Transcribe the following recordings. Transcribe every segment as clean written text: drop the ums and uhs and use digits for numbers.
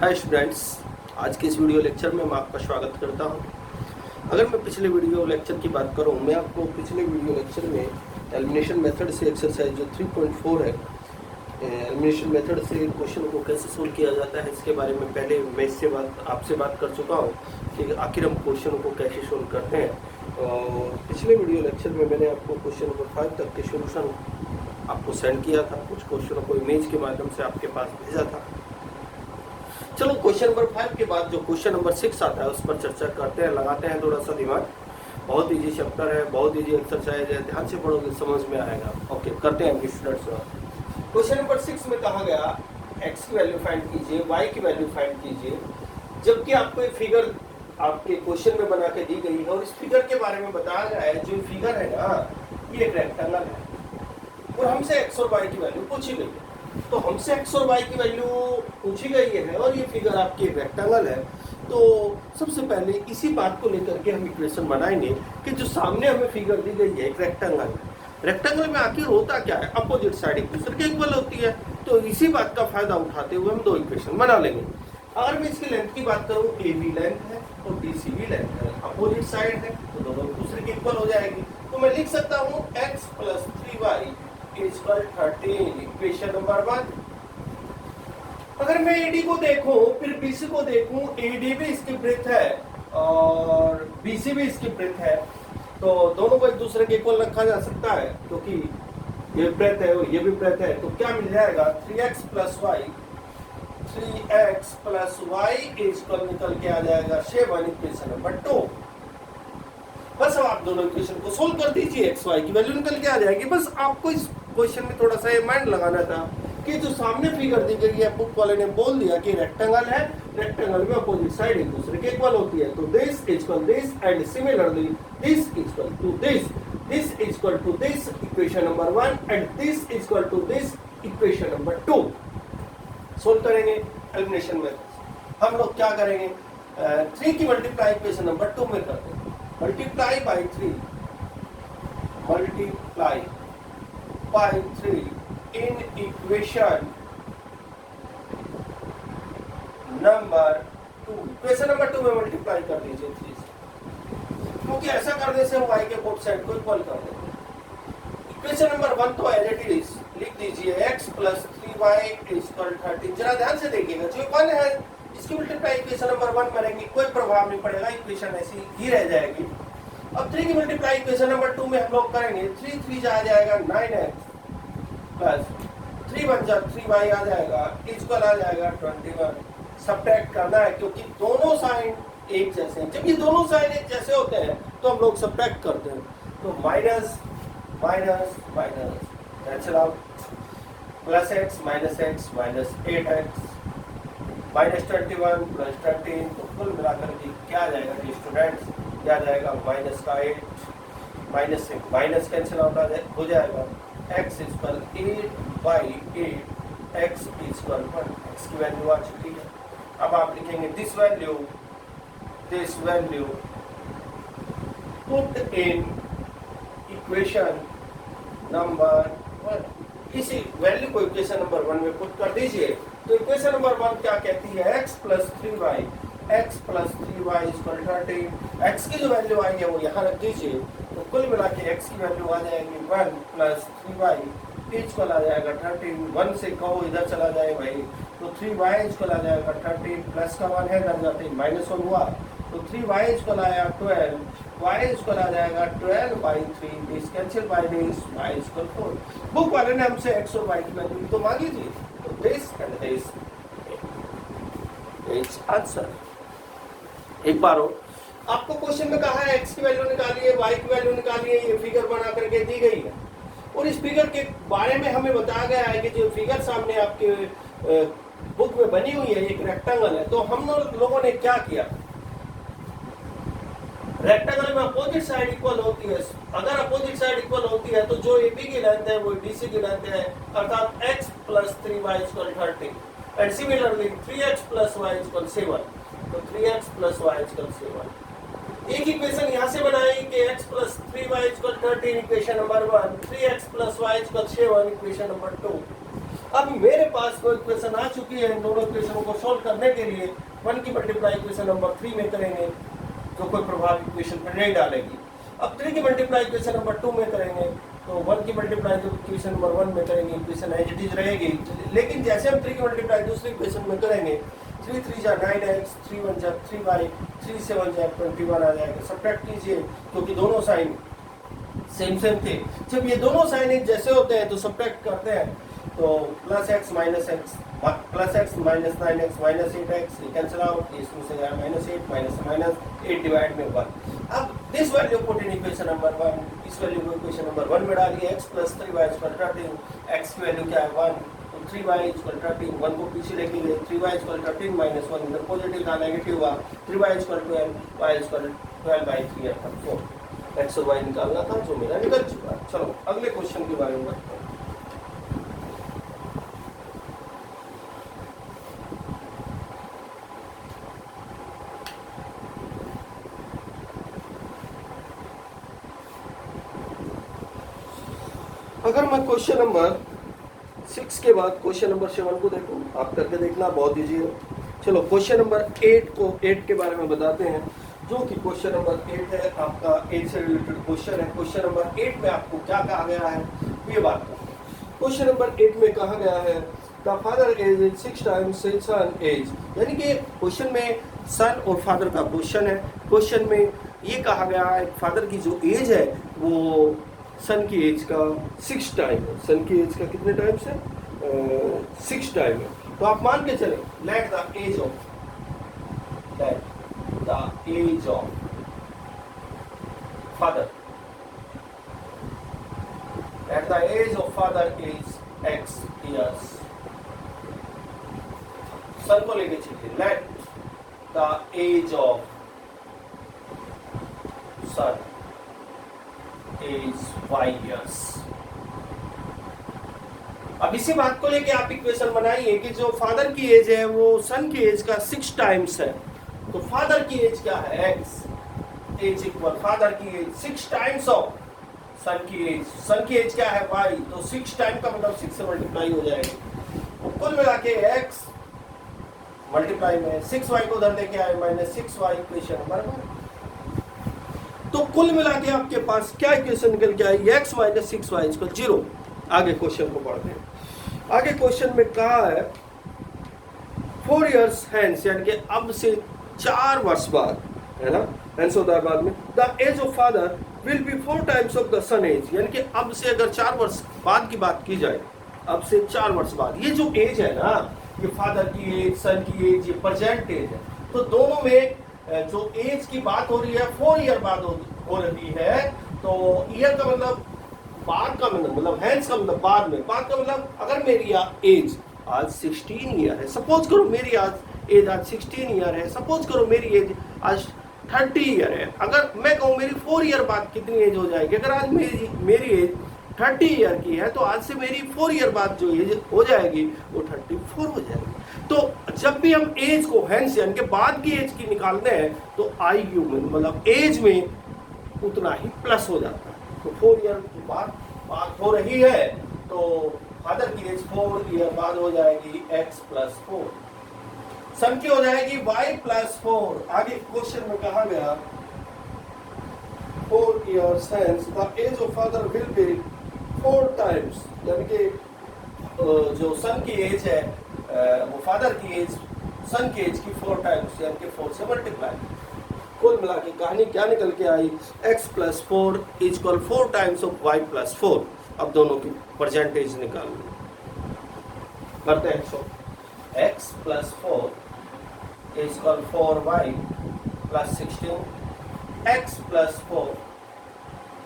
Hi students, आज के इस वीडियो लेक्चर में मैं आपका स्वागत करता हूं। अगर मैं पिछले वीडियो लेक्चर की बात करूं, मैं आपको पिछले वीडियो लेक्चर में एलिमिनेशन मेथड से एक्सरसाइज जो 3.4 है, एलिमिनेशन मेथड से क्वेश्चन को कैसे सोल्व किया जाता है, इसके बारे में पहले मैं आपसे बात कर चुका हूं कि आखिर हम क्वेश्चन को कैसे सोल्व करते हैं। और पिछले वीडियो लेक्चर में मैंने आपको क्वेश्चन नंबर 5 तक के सोल्यूशन आपको सेंड किया था, कुछ क्वेश्चनों को इमेज के माध्यम से आपके पास भेजा था। चलो क्वेश्चन नंबर 5 के बाद जो क्वेश्चन नंबर 6 आता है उस पर चर्चा करते हैं, लगाते हैं थोड़ा सा दिमाग। बहुत इजी चैप्टर है, बहुत इजी एक्सरसाइज है, ध्यान से पढ़ोगे समझ में आएगा। ओके, करते हैं स्टूडेंट्स। क्वेश्चन नंबर 6 में कहा गया x की वैल्यू फाइंड कीजिए, y की वैल्यू फाइंड कीजिए, जबकि आपको एक फिगर आपके क्वेश्चन में बना के दी गई है और इस फिगर के बारे में बताया गया है। जो फिगर है ना, ये एक रेक्टेंगल है और हमसे x और y की वैल्यू पूछी गई है। तो हमसे x और y की वैल्यू पूछी गई है और ये फिगर आपकी रेक्टेंगल है। तो सबसे पहले इसी बात को लेकर के हम इक्वेशन बनाएंगे कि जो सामने हमें फिगर दी गई है एक रेक्टेंगल, रेक्टेंगल में आखिर होता क्या है, अपोजिट साइड एक दूसरे के इक्वल होती है। तो इसी बात का फायदा उठाते हुए हम दो इक्वेशन बना लेंगे। अगर मैं इसकी लेंथ की बात करूं, ए बी लेंथ है और बी सी भी लेंथ है, अपोजिट साइड है, तो दोनों एक दूसरे के इक्वल हो जाएगी। तो मैं लिख सकता हूं x + 3y = 13, इक्वेशन नंबर 1। अगर मैं AD को देखूं फिर BC को देखूं, AD भी इसकी ब्रेथ है और BC भी इसकी ब्रेथ है, तो दोनों को एक दूसरे के इक्वल रखा जा सकता है क्योंकि ये ब्रेथ है और ये भी ब्रेथ है। तो क्या मिल जाएगा 3x + y निकल के आ जाएगा 7, इक्वेशन नंबर 2। बस अब आप दोनों इक्वेशन को सोल्व कर दीजिए, x y की वैल्यू निकल के आ जाएगी। बस आपको इस क्वेश्चन में थोड़ा सा ये माइंड लगाना था कि जो सामने फिगर दी गई है, बुक वाले ने बोल दिया कि रेक्टेंगल है, रेक्टेंगल में अपोजिट साइड एक दूसरे के इक्वल होती है। तो this equal this and similarly this equal to this equal to this, equation number 1, and this equal to this, equation number 2। Solve करेंगे एलिमिनेशन में। हम लोग क्या करेंगे, 3 की मल्टीप्लाई इक्वेशन नंबर 2 में करते हैं। Multiply by 3 in equation number 2। Equation number 2 में मल्टीप्लाई कर दीजिए 3 से, क्योंकि ऐसा करने से हम y के बोथ साइड को इक्वल कर देंगे। इक्वेशन नंबर 1 तो एज इट इज लिख दीजिए, x + 3y = 13। जरा ध्यान से देखिएगा, जो 1 है इसकी मल्टीप्लाई इक्वेशन नंबर 1 करेंगे, कोई प्रभाव नहीं पड़ेगा, इक्वेशन ऐसी ही रह जाएगी। अब 3 की मल्टीप्लाई इक्वेशन नंबर 2 में हम लोग करेंगे, 3 3 आ जाएगा 9x प्लस 3 1 3y आ जाएगा, इक्वल आ जाएगा 21। सब्ट्रैक्ट करना है क्योंकि दोनों साइन एक जैसे हैं। जब ये दोनों साइन एक जैसे होते हैं तो हम लोग सब्ट्रैक्ट करते हैं। तो minus minus minus cancel out, plus x minus x minus 8x minus 21 plus 13, तो कुल मिलाकर के क्या आ जाएगा जी स्टूडेंट्स, क्या जाएगा माइनस का 8, माइनस से माइनस कैंसिल आउट हो जाएगा, x = 8/8, x = 1, x की वैल्यू आ चुकी है। अब आप लिखेंगे this value put in equation number 1। इसी वैल्यू को इक्वेशन नंबर 1 में पुट कर दीजिए। तो इक्वेशन नंबर 1 क्या कहती है, x + 3y = 13। x की जो वैल्यू आई है वो यहाँ रख दीजिए, तो कुल मिला के x की वैल्यू आ जाएगी 1 + 3y इक्वल आ जाएगा 13। 1 से कहो इधर चला जाए भाई, तो 3y इक्वल आ जाएगा 13, प्लस का 1 है इधर जाते -1 हुआ, तो 3y इक्वल आया 12, y इक्वल आ जाएगा 12/3, this cancel by this, y = 4। Book वाले ने हमसे x और y की वैल्यू तो मांगी थी, तो this and this is answer. एक बार हो, आपको क्वेश्चन में कहा है x की वैल्यू निकालिए, y की वैल्यू निकालिए, ये फिगर बना करके दी गई है और इस फिगर के बारे में हमें बताया गया है कि जो फिगर सामने आपके बुक में बनी हुई है एक रेक्टेंगल है। तो हम लोगों ने क्या किया, रेक्टेंगल में अपोजिट साइड इक्वल होती है। अगर अपोजिट साइड इक्वल होती है तो जो AB की लेंथ है वो BC की लेंथ है, अर्थात x + 3y = 13, and similarly 3x + y = 7, तो 3x + y = 7। एक इक्वेशन यहाँ से बनाई कि x + 3y = 13, equation number 1, 3x + y = 7, equation number 2। अब मेरे पास कोई इक्वेशन आ चुकी है, इन दोनों इक्वेशनों को सोल्व करने के लिए 1 की मल्टीप्लाई इक्वेशन नंबर 3 में करेंगे, जो कोई प्रभाव इक्वेशन पर नहीं डालेगी। अब 3 की मल्टीप्लाई इक्वेशन नंबर 2 में करेंगे, तो 1 की मल्टीप्लाई जो इक्वेशन नंबर 1 में करेंगे, इक्वेशन एज इट इज रहेगी। लेकिन जैसे हम 3 की मल्टीप्लाई दूसरी इक्वेशन में करेंगे, 3 3 जा 9x, 3 1 जा 3y, 3 7 जा 21 आ जाएगा। सब्ट्रैक्ट कीजिए क्योंकि दोनों साइन सेम सेम थे। जब ये दोनों साइन एक जैसे होते हैं तो सब्ट्रैक्ट करते हैं, तो plus x minus 9x minus 8x cancel out, इसमें से आया -8 माइनस 8 डिवाइड में 1। अब this value put in equation number 1, इस वैल्यू को इक्वेशन नंबर 1 में डालिए। x + 3y = 13, x की वैल्यू क्या है 1, तो 3y = 13, 1 को पीछे लेके 3y = 13 माइनस 1 इधर पॉजिटिव था नेगेटिव हुआ, 3y = 12, y = 12/3 अर्थात 4। x और y निकालना था जो मेरा निकल चुका है। चलो अगले क्वेश्चन के बारे में बढ़ते हैं। अगर मैं क्वेश्चन नंबर 6 के बाद क्वेश्चन नंबर 7 को देखूं, आप करके देखना, बहुत इजी है। चलो क्वेश्चन नंबर 8 के बारे में बताते हैं, जो कि क्वेश्चन नंबर 8 है, आपका एज से रिलेटेड क्वेश्चन है। क्वेश्चन नंबर 8 में आपको क्या कहा गया है ये बात करो। क्वेश्चन नंबर 8 में कहा गया है the father age is 6 times his son age, यानी कि क्वेश्चन में सन और फादर का क्वेश्चन है। क्वेश्चन में ये कहा गया है फादर की जो एज है वो सन की एज का 6 टाइम है। सन की एज का कितने टाइम्स है? 6 टाइम है। तो आप मान के चले let the age of father, at the age of father is x years। Son को लेके चलिए, let the age of son is y years। अब इसी बात को लेके आप इक्वेशन बनाइए कि जो फादर की एज है वो सन की एज का 6 टाइम्स है। तो फादर की एज क्या है? x एज इक्वल फादर की एज 6 टाइम्स ऑफ सन की एज। सन की एज क्या है? y, तो 6 टाइम का मतलब 6 से मल्टीप्लाई हो जाएगी। तो कुल मिला के x मल्टीप्लाई में 6y को उधर लेके आए -6y इक्वेशन नंबर 1। तो कुल मिला के आपके पास क्या इक्वेशन निकल के आई? x - 6y = 0। आगे क्वेश्चन को पढ़ते हैं। आगे क्वेश्चन में कहा है 4 years hence, यानी कि अब से 4 वर्ष बाद, है ना, hence होता है बाद में, the age of father will be 4 times of the son age, यानी कि अब से अगर 4 वर्ष बाद की बात की जाए, अब से 4 वर्ष बाद, ये जो एज है ना, ये फादर की एज, सन की एज, ये प्रेजेंट एज है। तो दोनों में जो एज की बात हो रही है 4 ईयर बाद हो रही है। तो ईयर का मतलब बाद का मतलब हैंस का मतलब बाद में, बाद का मतलब अगर मेरी एज आज 16 ईयर है, सपोज करो मेरी एज आज 16 ईयर है, सपोज करो मेरी एज आज 30 ईयर है। अगर मैं कहूँ मेरी 4 ईयर बाद कितनी एज हो जाएगी? अगर आज मेरी एज 30 ईयर की है तो आज से मेरी 4 ईयर बाद जो एज हो जाएगी वो 34 हो जाएगी। तो जब भी हम एज को हैंस यानी कि बाद की एज की निकालते हैं तो आयु में मतलब एज में उतना ही प्लस हो जाता है। तो 4 ईयर की बात हो रही है तो फादर की एज 4 ईयर बाद हो जाएगी x + 4, सन की हो जाएगी y + 4। आगे क्वेश्चन में कहा गया 4 years hence the age of father will be 4 times, यानी कि जो सन की एज है वो फादर की एज सन की एज की 4 टाइम्स यानी कि 4 से मल्टीप्लाई। कुल मिला के कहानी क्या निकल के आई? x + 4 = 4 times of y + 4। अब दोनों की परसेंटेज निकाल करते हैं। x + 4 = 4y + 16। x + 4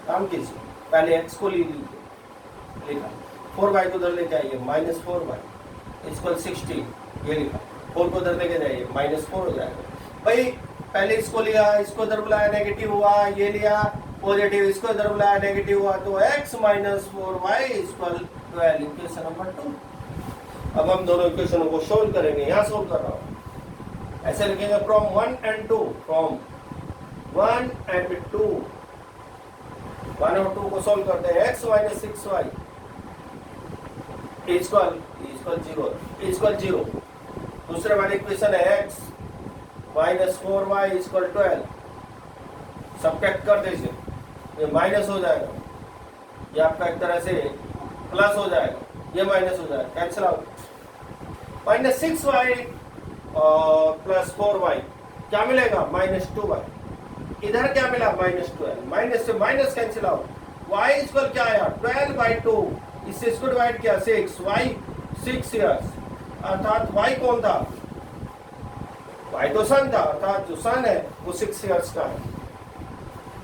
काम कीजिए, पहले x को लिखा, 4y को उधर लेके आइए -4y = 16, ये लिखा। 4 को उधर लेके जाइए -4 हो जाएगा। भाई पहले इसको लिया, इसको इधर बुलाया नेगेटिव हुआ, ये लिया पॉजिटिव, इसको इधर बुलाया नेगेटिव हुआ, तो x - 4y = 12 इक्वेशन नंबर 2। अब हम दोनों इक्वेशनों को सोल्व करेंगे। यहाँ सोल्व कर रहा हूँ, ऐसे लिखेंगे फ्रॉम 1 and 2, फ्रॉम 1 and 2, 1 और 2 को सोल्व करते हैं। x - 6y = equal zero. दूसरे वाले इक्वेशन है x minus 4y equal 12, subtract कर दीजिए, ये माइनस हो जाएगा, ये आपका एक तरह से प्लस हो जाएगा, ये माइनस हो जाएगा, cancel out. Minus 6y plus 4y क्या मिलेगा? Minus 2y। इधर क्या मिला? माइनस 12। माइनस से minus cancel out. y equal क्या आया? 12/2। इससे इसको डिवाइड किया 6, y 6 ईयर्स, अर्थात y कौन था? y तो सन था, अर्थात जो सन है वो 6 ईयर्स का है।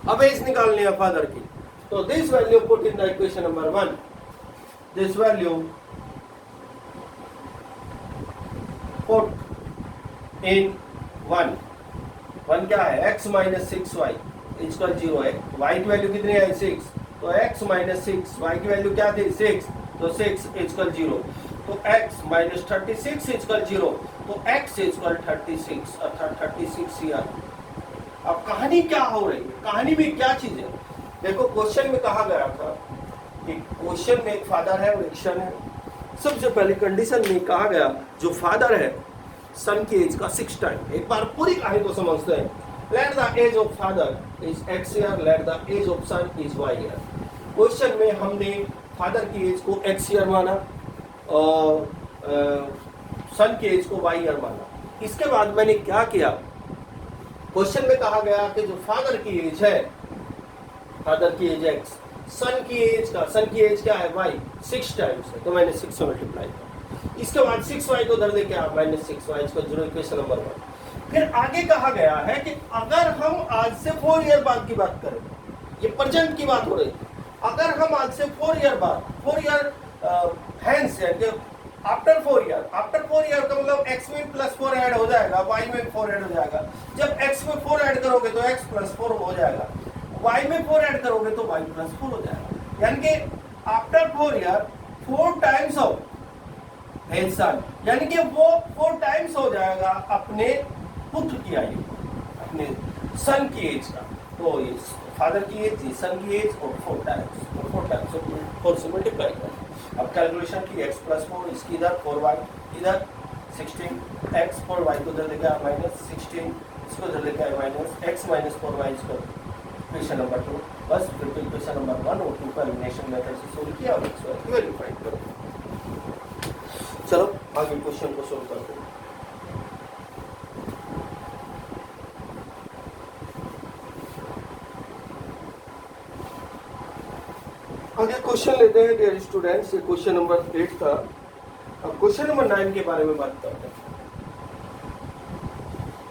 अब एज निकालनी है फादर की, तो this value put in the equation number 1। This value put in 1 क्या है? x माइनस 6y इक्वल 0 है। y की वैल्यू कितनी है? 6, तो x माइनस 6, y की वैल्यू क्या थी? 6, तो 6 इक्वल 0, तो x माइनस 36 इक्वल 0, तो x इक्वल 36, अर्थात 36 ईयर। अब कहानी क्या हो रही है? कहानी में क्या चीज है? देखो, क्वेश्चन में कहा गया था कि क्वेश्चन में एक फादर है और एक सन है। सबसे पहले कंडीशन में कहा गया जो फादर है सन की एज का 6 टाइम। एक बार पूरी कहानी को समझते हैं। Let the age of father is x year, let the age of son is y year. Question में हमने फादर की एज को x ईयर माना और सन की एज को y ईयर माना। इसके बाद मैंने क्या किया? क्वेश्चन में कहा गया कि जो फादर की एज है, फादर की एज x, सन की एज क्या है? y 6 टाइम्स है, तो मैंने 6 से मल्टीप्लाई किया। इसके बाद 6y को उधर लेके आया, माइनस 6y इसको 0, इक्वेशन नंबर 1। फिर आगे कहा गया है कि अगर हम आज से 4 ईयर बाद की बात करें, ये प्रेजेंट की बात हो रही है, अगर हम आज से 4 ईयर बाद, 4 ईयर हैंस यानी आफ्टर 4 ईयर का मतलब x में प्लस 4 ऐड हो जाएगा, y में 4 ऐड हो जाएगा। जब x में 4 ऐड करोगे तो x प्लस 4 हो जाएगा, y में 4 ऐड करोगे तो y प्लस 4 हो जाएगा। यानी कि after 4 year 4 times of age son, यानी कि वो 4 टाइम्स हो जाएगा अपने पुत्र की आयु, अपने सन की एज का। तो ये फादर की एज, सन की एज और 4 टाइम्स 4 से मल्टीप्लाई करें। अब कैलकुलेशन की x प्लस 4, इसकी इधर 4y, इधर 16x, 4y को इधर लेके आया माइनस 16, इसको इधर लेके आया माइनस x माइनस 4y, इसको इक्वेशन नंबर 2। बस फिर इक्वेशन नंबर 1 और 2 का एलिमिनेशन मेथड से सोल्व किया और x की वैल्यू फाइंड करो। चलो आगे क्वेश्चन को सोल्व करते हैं। आगे क्वेश्चन लेते हैं डियर स्टूडेंट्स। ये क्वेश्चन नंबर 8 था। अब क्वेश्चन नंबर 9 के बारे में बात करते हैं।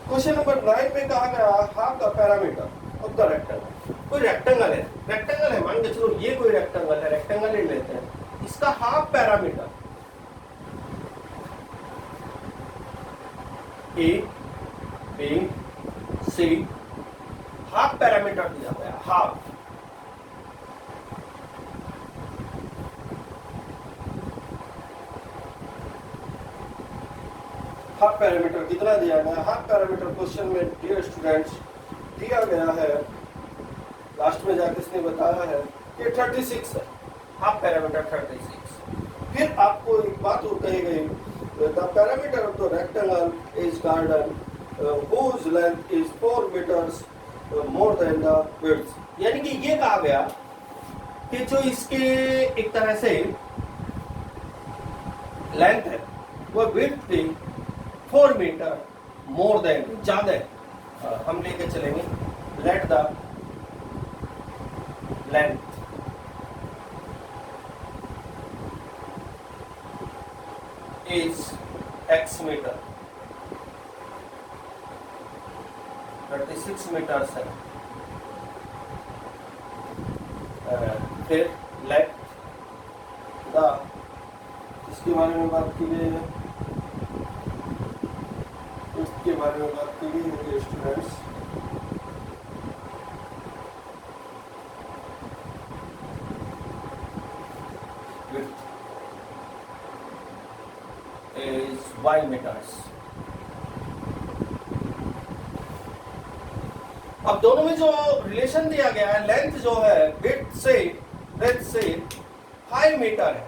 क्वेश्चन नंबर 9 में कहा गया half the parameter of the rectangle. कोई रेक्टेंगल है, मान के चलो ये कोई रेक्टेंगल है, रेक्टेंगल ले लेते हैं। इसका half parameter A B C, half parameter दिया गया। हाफ पैरामीटर कितना दिया गया? हाफ पैरामीटर क्वेश्चन में डियर स्टूडेंट्स दिया गया है, लास्ट में जाके इसने बताया है कि 36 है, हाफ पैरामीटर 36। फिर आपको एक बात और कही गई, the parameter of the rectangle is garden whose length is 4 meters more than the width। यानी कि ये कहा गया कि जो इसके एक तरह से लेंथ है वो विड्थ थी 4 मीटर मोर देन, ज्यादा है। हम लेके चलेंगे, let the length is x meter, 36 meters है। फिर लेट द, इसके बारे में बात की गई है, इसके बारे में बात की गई है स्टूडेंट्स। is y meters। अब दोनों में जो रिलेशन दिया गया है, लेंथ जो है विड्थ से 5 मीटर है,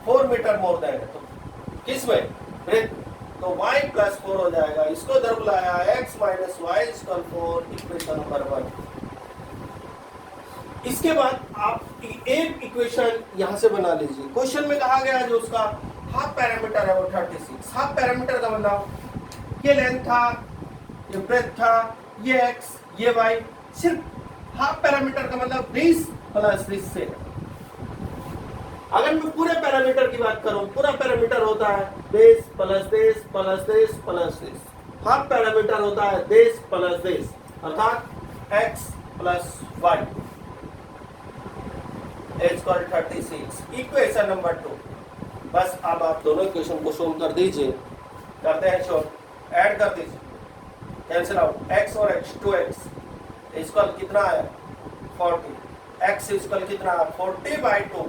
4 मीटर मोर देन है, तो किस में, ब्रेथ, तो y प्लस 4 हो जाएगा। इसको इधर बुलाया x minus y equal 4, equation number 1। इसके बाद आप एक इक्वेशन यहां से बना लीजिए। क्वेश्चन में कहा गया जो उसका हाफ पैरामीटर है वो 36। हाफ पैरामीटर का मतलब ये लेंथ था, ये ब्रेथ था, ये x, ये y। सिर्फ हाफ पैरामीटर का मतलब 20 प्लस 20 से। अगर मैं पूरे पैरामीटर की बात करूं, पूरा पैरामीटर होता है base plus base plus base plus base. Half parameter होता है बेस प्लस बेस, अर्थात x plus y equal 36। Equation number 2। बस अब आप दोनों इक्वेशन को सोल्व कर दीजिए। करते हैं सोल्व, ऐड कर दीजिए, कैंसिल आउट। x और x 2x इक्वल कितना आया 40, x इक्वल कितना 40/2।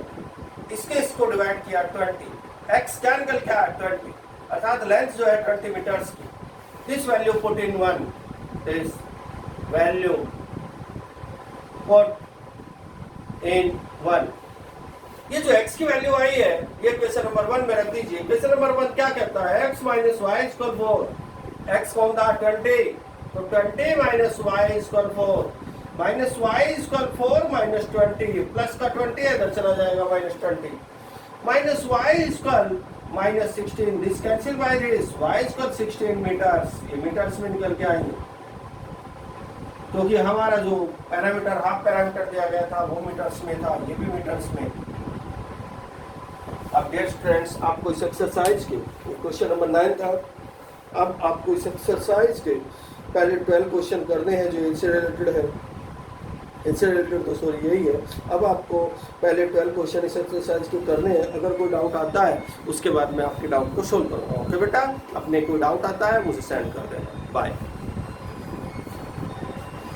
इसको डिवाइड किया 20, x क्या निकल के आया 20, अर्थात लेंथ जो है 20 मीटर्स की। This value put in 1, this value put in 1। ये जो x की वैल्यू आई है ये इक्वेशन नंबर 1 में रख दीजिए। इक्वेशन नंबर 1 क्या कहता है, x minus y equal 4। x कौन था 20, तो 20 minus y equal 4, minus y equal 4 minus 20, plus का 20 है इधर चला जाएगा minus 20, minus y equal minus 16, this cancel by this, y equal 16 meters, ये मीटर्स में निकल के आएंगे क्योंकि हमारा जो पैरामीटर हाफ पैरामीटर दिया गया था वो मीटर्स में था, ये भी मीटर्स में। अब डियर स्टूडेंट्स, आपको इस एक्सरसाइज के क्वेश्चन नंबर 9 था। अब आपको इस एक्सरसाइज के पहले 12 क्वेश्चन करने हैं जो इनसे रिलेटेड है। इनसे रिलेटेड तो सॉरी यही है। अब आपको पहले 12 क्वेश्चन इस एक्सरसाइज के करने हैं। अगर कोई डाउट आता है उसके बाद मैं आपके डाउट को सोल्व करूँगा। ओके बेटा, अपने कोई डाउट आता है मुझे सेंड कर देना। बाय।